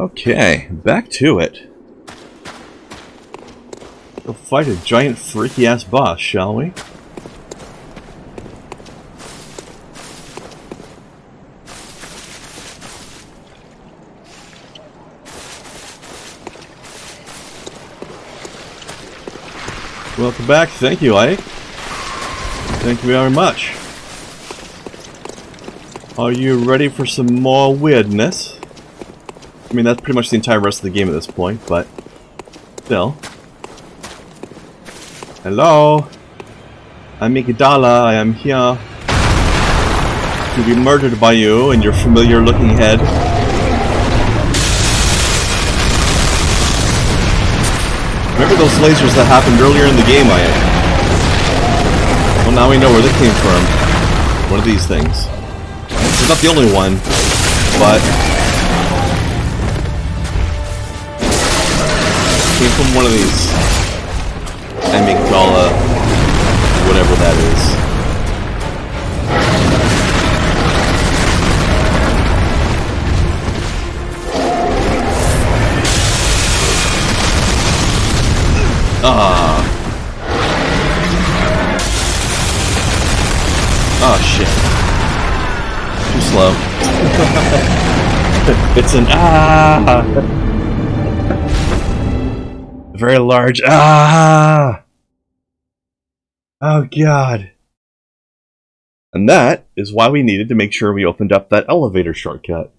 Okay, back to it. We'll fight a giant freaky ass boss, shall we? Welcome back. Thank you, Ike. Thank you very much. Are you ready for some more weirdness? I mean, that's pretty much the entire rest of the game at this point, but still. Hello? I'm Amygdala. I am here to be murdered by you and your familiar looking head. Remember those lasers that happened earlier in the game, Ike? Well, now we know where they came from. One of these things. It's not the only one, but came from one of these amygdala, whatever that is. Oh shit. Too slow. It's an very large Oh god. And that is why we needed to make sure we opened up that elevator shortcut.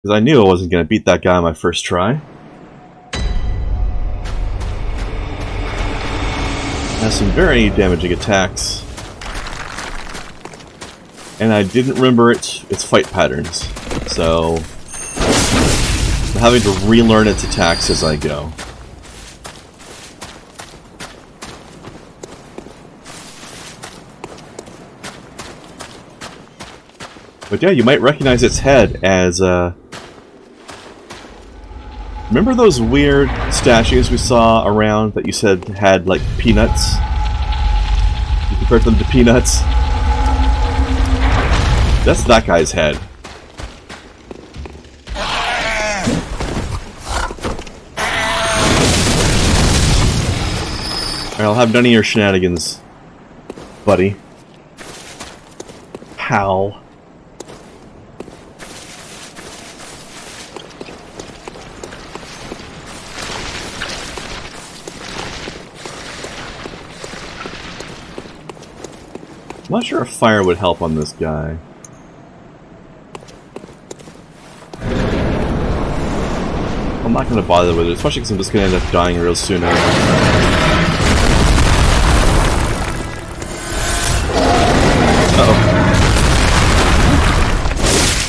Because I knew I wasn't going to beat that guy on my first try. Has some very damaging attacks. And I didn't remember its fight patterns. So I'm having to relearn its attacks as I go. But yeah, you might recognize its head as, remember those weird statues we saw around that you said had, like, peanuts? You compared them to peanuts? That's that guy's head. Alright, I'll have none of your shenanigans, buddy. Pal. I'm not sure if fire would help on this guy. I'm not going to bother with it, especially because I'm just going to end up dying real soon anyway. Uh-oh.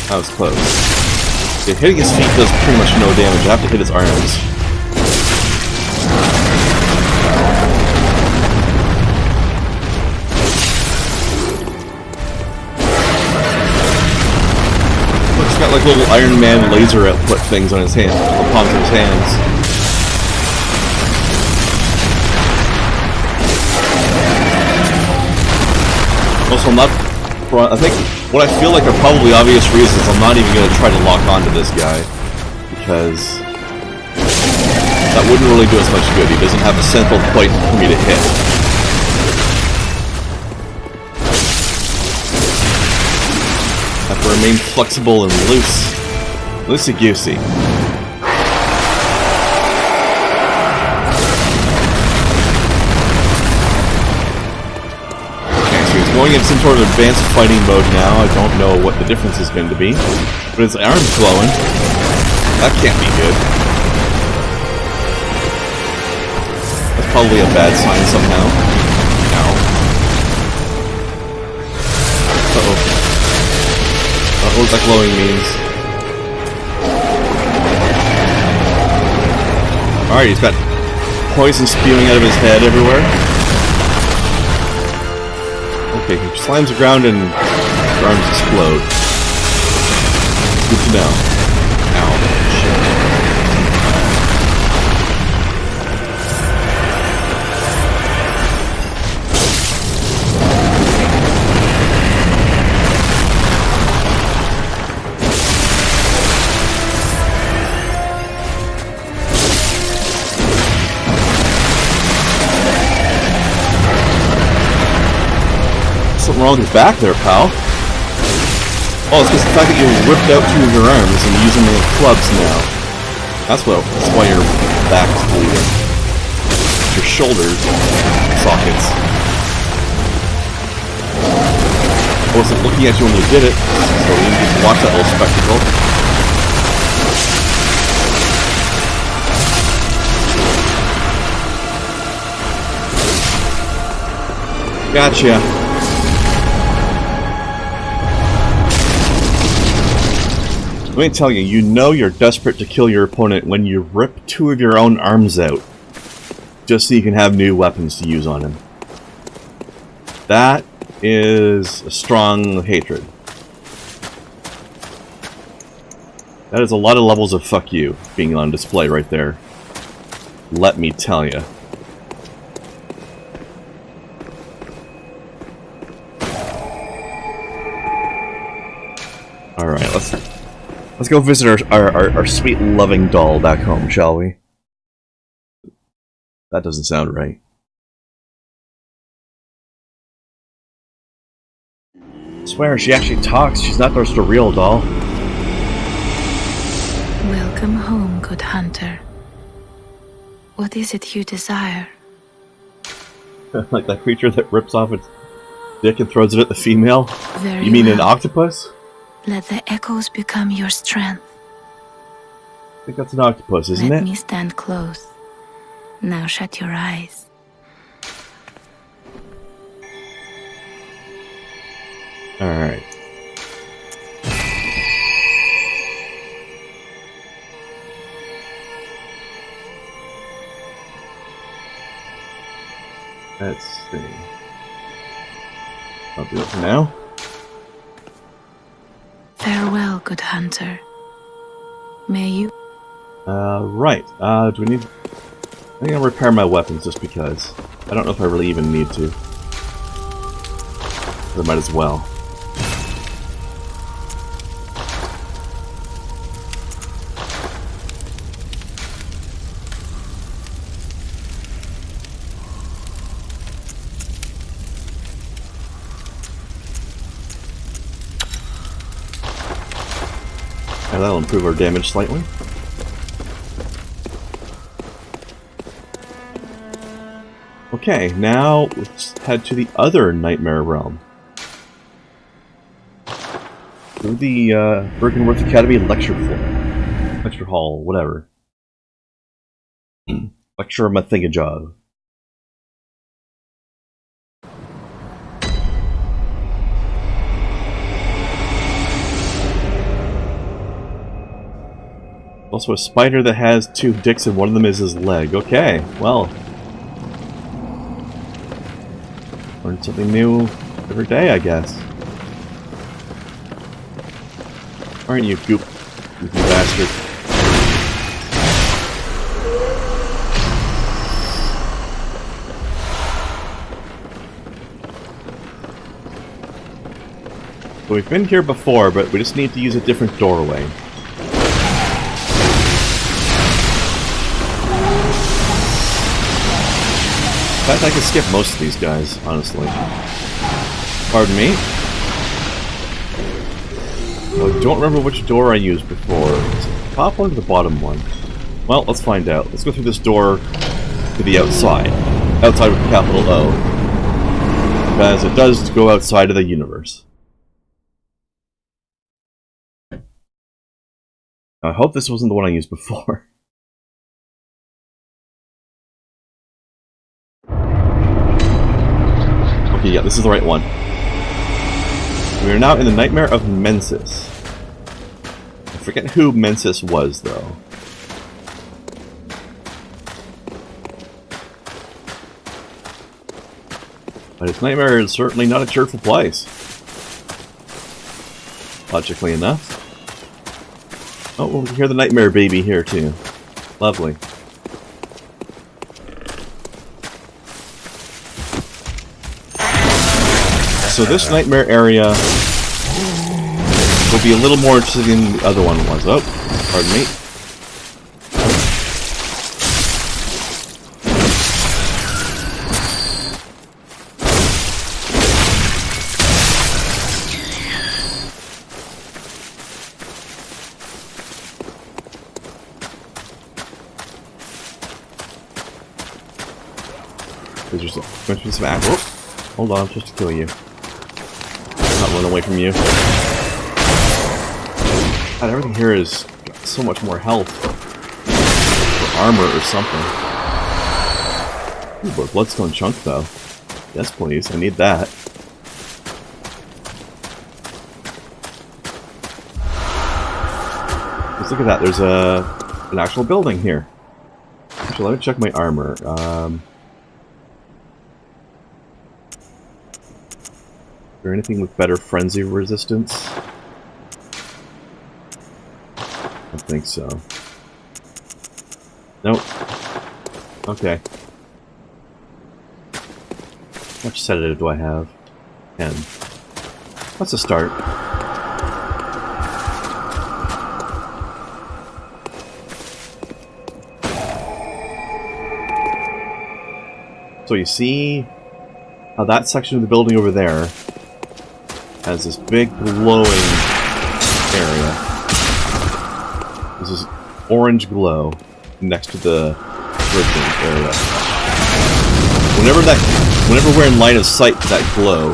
That was close. Yeah, hitting his feet does pretty much no damage. I have to hit his arms. He's got like little Iron Man laser output things on his hand, on the palms of his hands. Also, I'm not. I think what I feel like are probably obvious reasons. I'm not even going to try to lock onto this guy because that wouldn't really do us much good. He doesn't have a central point for me to hit. I have to remain flexible and loosey-goosey. Okay, so he's going into some sort of advanced fighting mode now. I don't know what the difference is going to be. But his arm's glowing. That can't be good. That's probably a bad sign somehow. No. Uh-oh. What that glowing means. Alright, he's got poison spewing out of his head everywhere. Okay, he slimes the ground and his arms explode. Good to know. Ow. Shit. wrong with your back there, pal. Oh, it's just the fact that you ripped out 2 of your arms and you're using them as clubs now. That's why your back's bleeding. Your shoulders sockets. I wasn't looking at you when you did it, so you didn't get to watch that little spectacle. Gotcha. Let me tell you, you know you're desperate to kill your opponent when you rip 2 of your own arms out, just so you can have new weapons to use on him. That is a strong hatred. That is a lot of levels of fuck you being on display right there. Let me tell you. Alright, let's go visit our sweet loving doll back home, shall we? That doesn't sound right. I swear, she actually talks. She's not just a real doll. Welcome home, good hunter. What is it you desire? Like that creature that rips off its dick and throws it at the female? Very You mean well. an octopus? Let the echoes become your strength. I think that's an octopus, isn't Let it? me stand close. Now shut your eyes. Alright. Let's see. I'll do it for now. Farewell, good hunter. May you... Right. Do we need... I think I'll repair my weapons just because. I don't know if I really even need to. But I might as well. And that'll improve our damage slightly. Okay, now let's head to the other Nightmare Realm. Through the Bergenworth Academy lecture floor. Lecture hall, whatever. Lecture my thingajob. Also a spider that has 2 dicks and one of them is his leg. Okay, well. Learn something new every day, I guess. Aren't you, goop, you bastard? So we've been here before, but we just need to use a different doorway. In fact, I can skip most of these guys, honestly. Pardon me? I don't remember which door I used before. Is it the top one or the bottom one? Well, let's find out. Let's go through this door to the outside. Outside with a capital O. Because it does go outside of the universe. I hope this wasn't the one I used before. Okay, yeah, this is the right one. We are now in the Nightmare of Mensis. I forget who Mensis was, though. But his nightmare is certainly not a cheerful place. Logically enough. Oh, well, we can hear the Nightmare Baby here, too. Lovely. So this nightmare area will be a little more interesting than the other one was. Oh, pardon me. There's going to be some action. Oh, hold on, I'm supposed to kill you. I'm not running away from you. God, everything here is got so much more health. Or armor or something. Ooh, but bloodstone chunk though. Yes, please. I need that. Let's look at that. There's an actual building here. Actually, let me check my armor. Is there anything with better frenzy resistance? I don't think so. Nope. Okay. How much sedative do I have? 10. That's a start. So you see how that section of the building over there has this big glowing area. There's this orange glow next to the bridging area. Whenever we're in line of sight to that glow,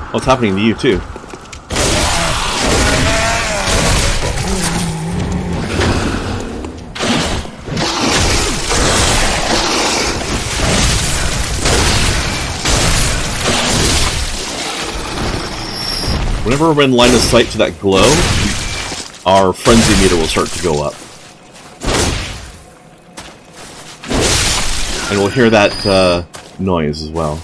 well, it's happening to you too. Whenever we're in line of sight to that glow, our frenzy meter will start to go up. And we'll hear that noise as well.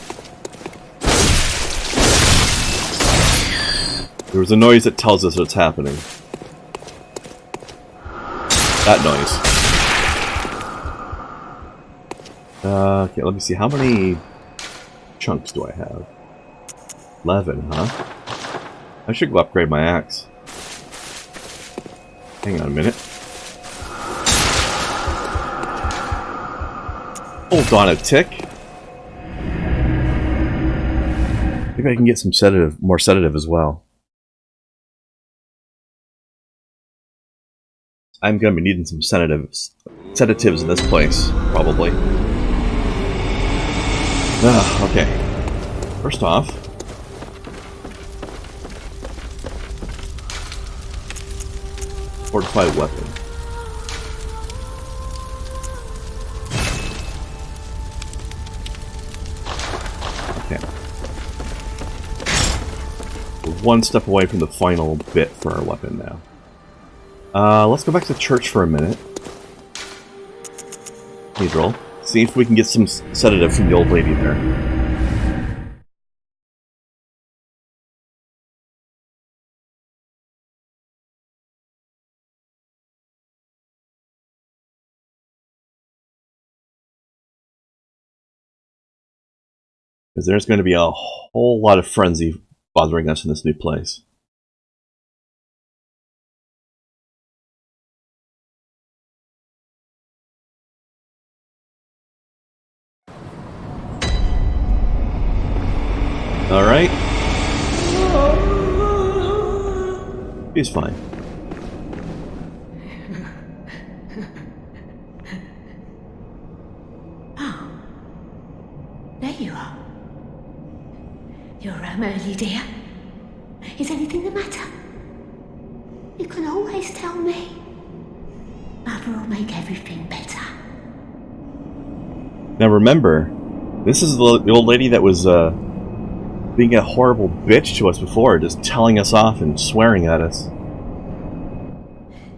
There's a noise that tells us what's happening. That noise. Okay, let me see. How many chunks do I have? 11, huh? I should go upgrade my axe. Hang on a minute. Hold on a tick. Maybe I can get some sedative, more sedative as well. I'm gonna be needing some sedatives in this place, probably. Okay. First off, fortified weapon. Okay. We're one step away from the final bit for our weapon now. Let's go back to church for a minute. Cathedral. See if we can get some sedative from the old lady there. Because there's going to be a whole lot of frenzy bothering us in this new place. Alright. He's fine. Oh. There you are. You're early, dear. Is anything the matter? You can always tell me. Mother will make everything better. Now remember, this is the old lady that was being a horrible bitch to us before, just telling us off and swearing at us.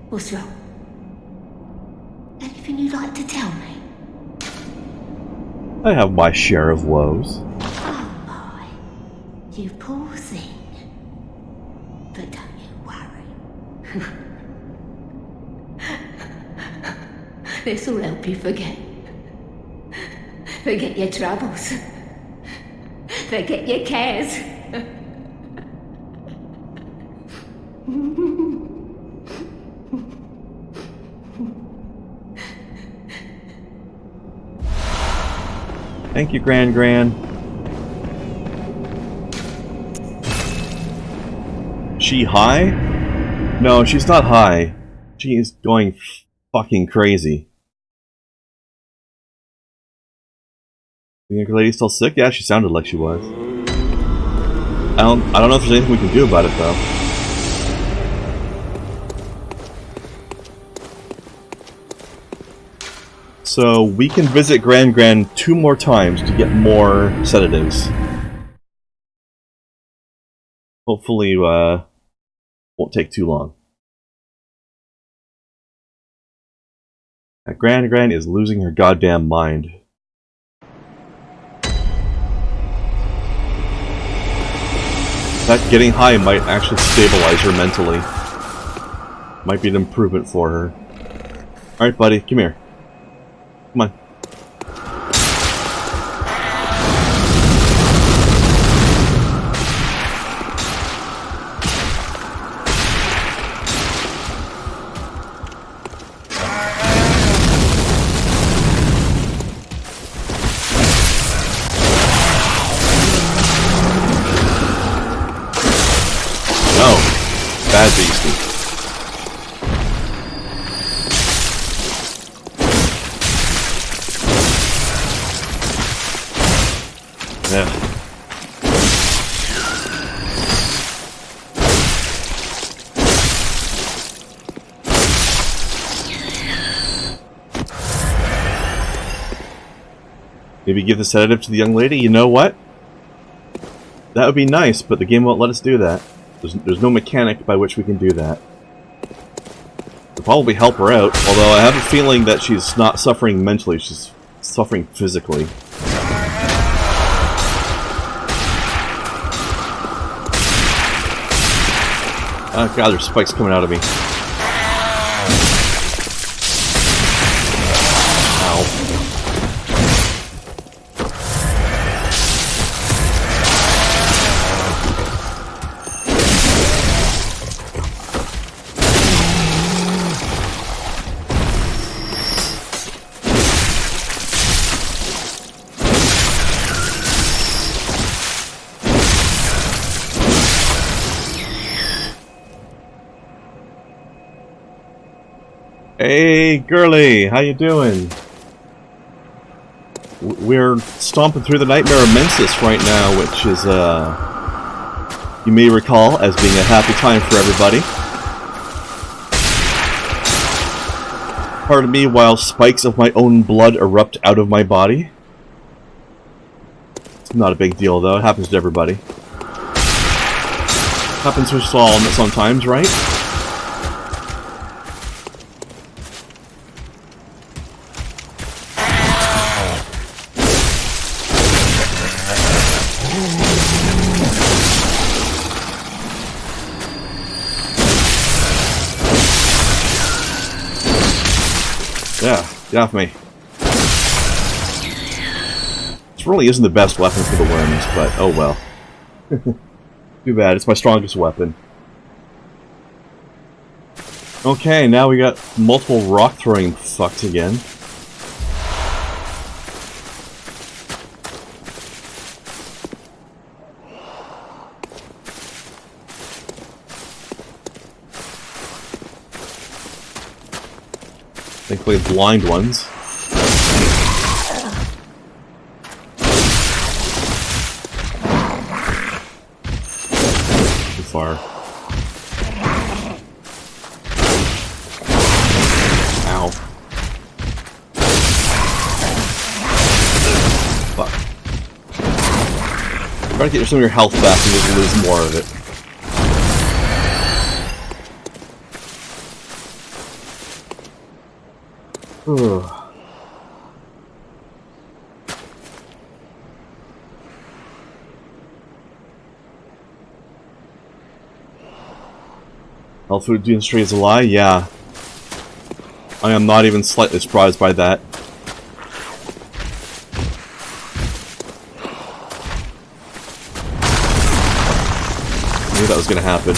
What's wrong? Anything you'd like to tell me? I have my share of woes. Oh my, you poor thing. But don't you worry. This'll help you forget. Forget your troubles. Forget your cares. Thank you, Gran. She high? No, she's not high. She is going fucking crazy. The younger lady still sick? Yeah, she sounded like she was. I don't know if there's anything we can do about it though. So we can visit Gran 2 more times to get more sedatives. Hopefully, won't take too long. Gran is losing her goddamn mind. That getting high might actually stabilize her mentally. Might be an improvement for her. Alright, buddy, come here. Come on. Oh, bad beastie. Yeah. Maybe give the sedative to the young lady? You know what? That would be nice, but the game won't let us do that. There's no mechanic by which we can do that. It'll probably help her out, although I have a feeling that she's not suffering mentally, she's suffering physically. Oh god, there's spikes coming out of me. Ow. Hey, girly, how you doing? We're stomping through the Nightmare of Mensis right now, which is, you may recall as being a happy time for everybody. Pardon me while spikes of my own blood erupt out of my body. It's not a big deal, though. It happens to everybody. Happens to us all sometimes, right? Yeah, get off me. This really isn't the best weapon for the worms, but oh well. Too bad, it's my strongest weapon. Okay, now we got multiple rock throwing fucks again. Thankfully, blind ones. Too far. Ow. Fuck. Try to get some of your health back and just lose more of it. Health food industry is a lie? Yeah. I am not even slightly surprised by that. I knew that was gonna happen.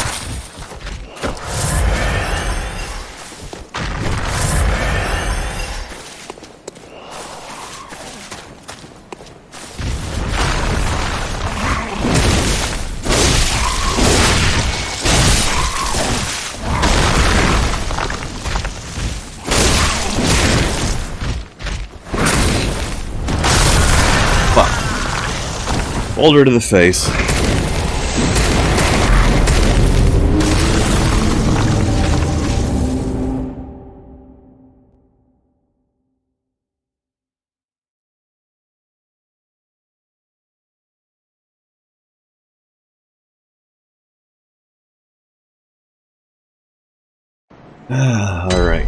Fuck. Boulder to the face. All right.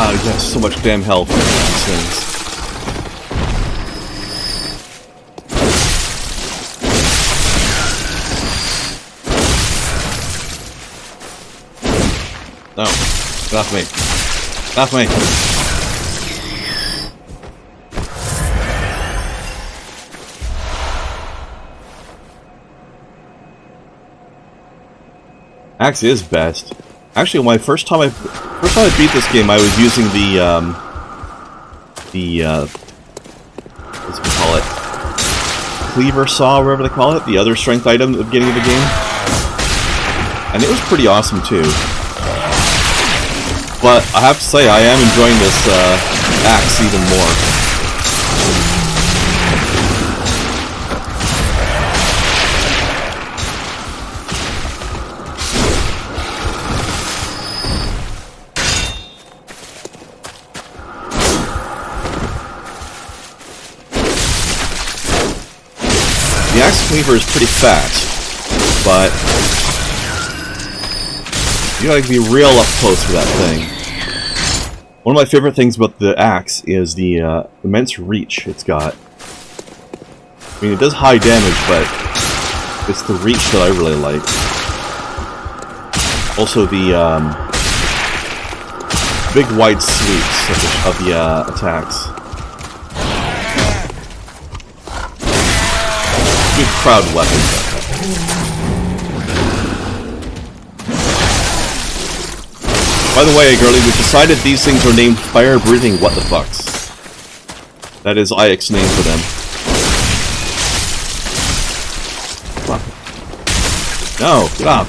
Oh, he has so much damn health. These things. No, get off me. Get off me. Axe is best. Actually, when first time I beat this game, I was using the what's we call it? Cleaver saw, whatever they call it, the other strength item at the beginning of the game. And it was pretty awesome too. But I have to say, I am enjoying this axe even more. The axe cleaver is pretty fast, but you gotta be real up close for that thing. One of my favorite things about the axe is the immense reach it's got. I mean, it does high damage, but it's the reach that I really like. Also, the big wide sweeps of the attacks. Good crowd weapon. By the way, girlie, we've decided these things are named fire-breathing what-the-fucks. That is Iyak's name for them. No, get off.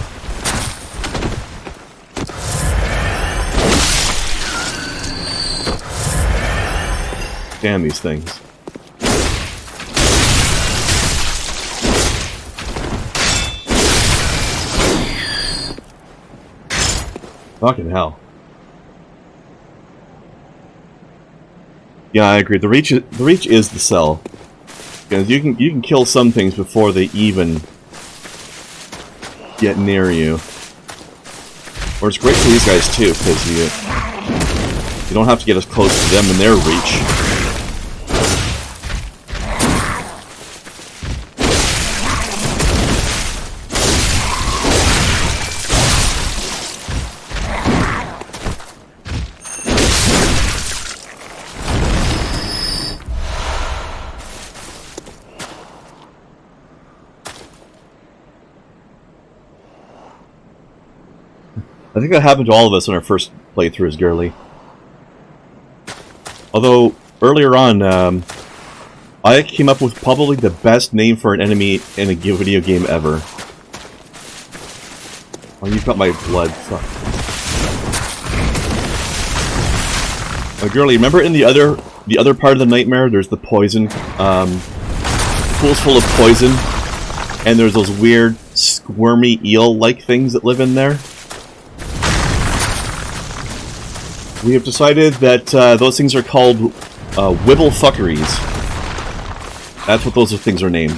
Damn these things. Fucking hell. Yeah, I agree. The reach is the sell. Because you can kill some things before they even get near you. Or it's great for these guys too, because you don't have to get as close to them in their reach. I think that happened to all of us on our first playthrough as Girly. Although, earlier on, I came up with probably the best name for an enemy in a video game ever. Oh, you've got my blood. Fuck. Oh, Girly, remember in the other part of the nightmare, there's the poison, pool's full of poison, and there's those weird, squirmy eel-like things that live in there? We have decided that those things are called wibble fuckeries. That's what those things are named.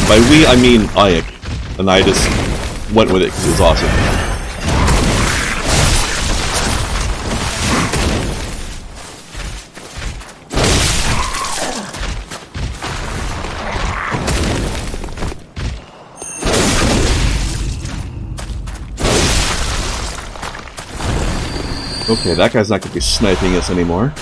By we, I mean Iyak. And I just went with it because it was awesome. Okay, that guy's not going to be sniping us anymore.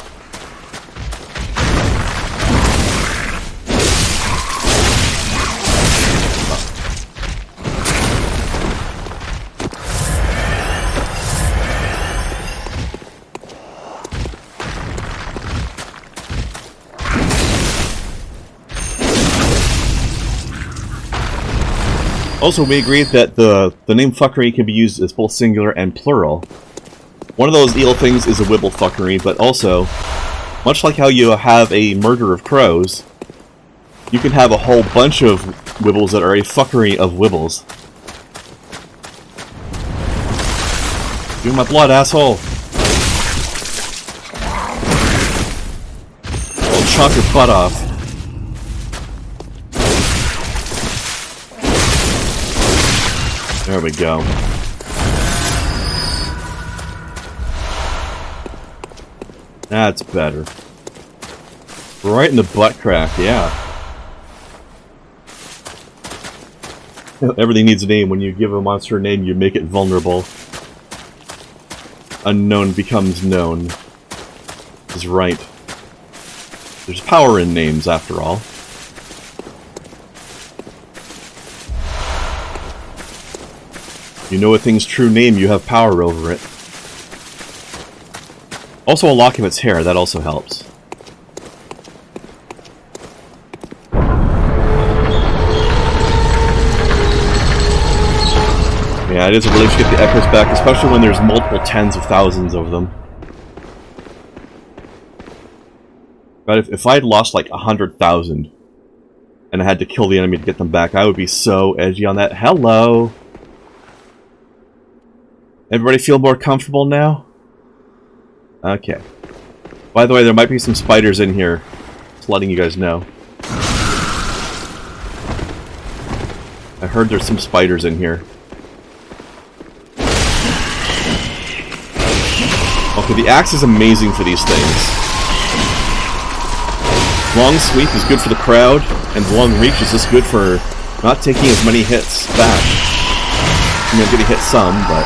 Also, we agreed that the name fuckery can be used as both singular and plural. One of those eel things is a wibble fuckery, but also, much like how you have a murder of crows, you can have a whole bunch of wibbles that are a fuckery of wibbles. Give me my blood, asshole! I'll chop your butt off. There we go. That's better. Right in the butt crack, yeah. Everything needs a name. When you give a monster a name, you make it vulnerable. Unknown becomes known. Is right. There's power in names, after all. You know a thing's true name, you have power over it. Also a lock of its hair, that also helps. Yeah, it is a relief to get the echoes back, especially when there's multiple tens of thousands of them. But if I'd lost like 100,000 and I had to kill the enemy to get them back, I would be so edgy on that. Hello! Everybody feel more comfortable now? Okay. By the way, there might be some spiders in here. Just letting you guys know. I heard there's some spiders in here. Okay, the axe is amazing for these things. Long sweep is good for the crowd, and long reach is just good for not taking as many hits back. I mean, I'm getting hit some, but...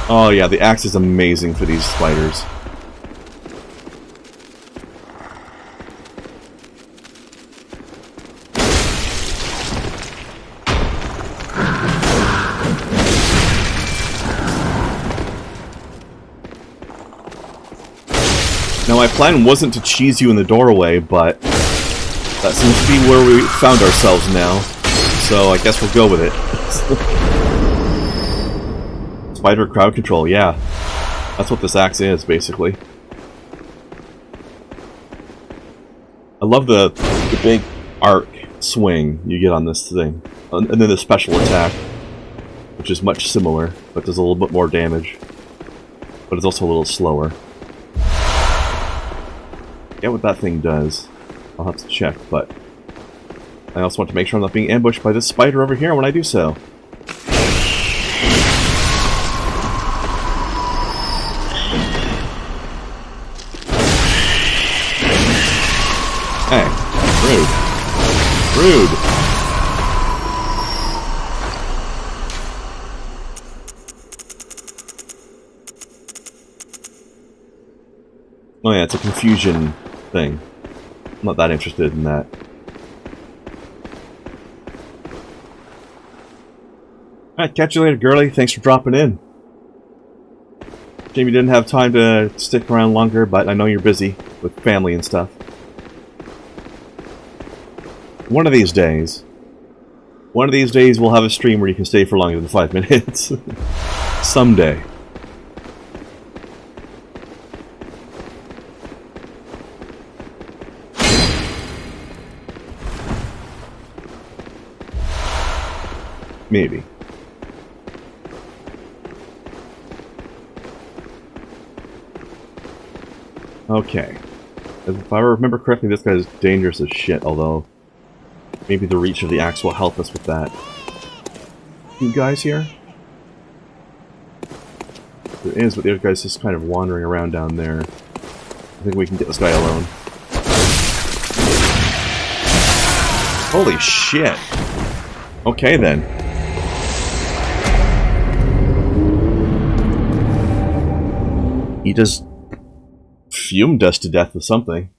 Oh yeah, the axe is amazing for these spiders. Now my plan wasn't to cheese you in the doorway, but that seems to be where we found ourselves now. So I guess we'll go with it. Spider crowd control, yeah. That's what this axe is, basically. I love the big arc swing you get on this thing. And then the special attack, which is much similar, but does a little bit more damage. But it's also a little slower. Yeah, what that thing does. I'll have to check, but... I also want to make sure I'm not being ambushed by this spider over here when I do so. Hey, rude. Rude. Oh yeah, it's a confusion thing. I'm not that interested in that. Alright, catch you later, girly. Thanks for dropping in. Shame you didn't have time to stick around longer, but I know you're busy with family and stuff. One of these days we'll have a stream where you can stay for longer than 5 minutes. Someday. Maybe. Okay. If I remember correctly, this guy is dangerous as shit, although maybe the reach of the axe will help us with that. You guys here? There is, but the other guy's just kind of wandering around down there. I think we can get this guy alone. Holy shit! Okay then. He just fumed us to death with something.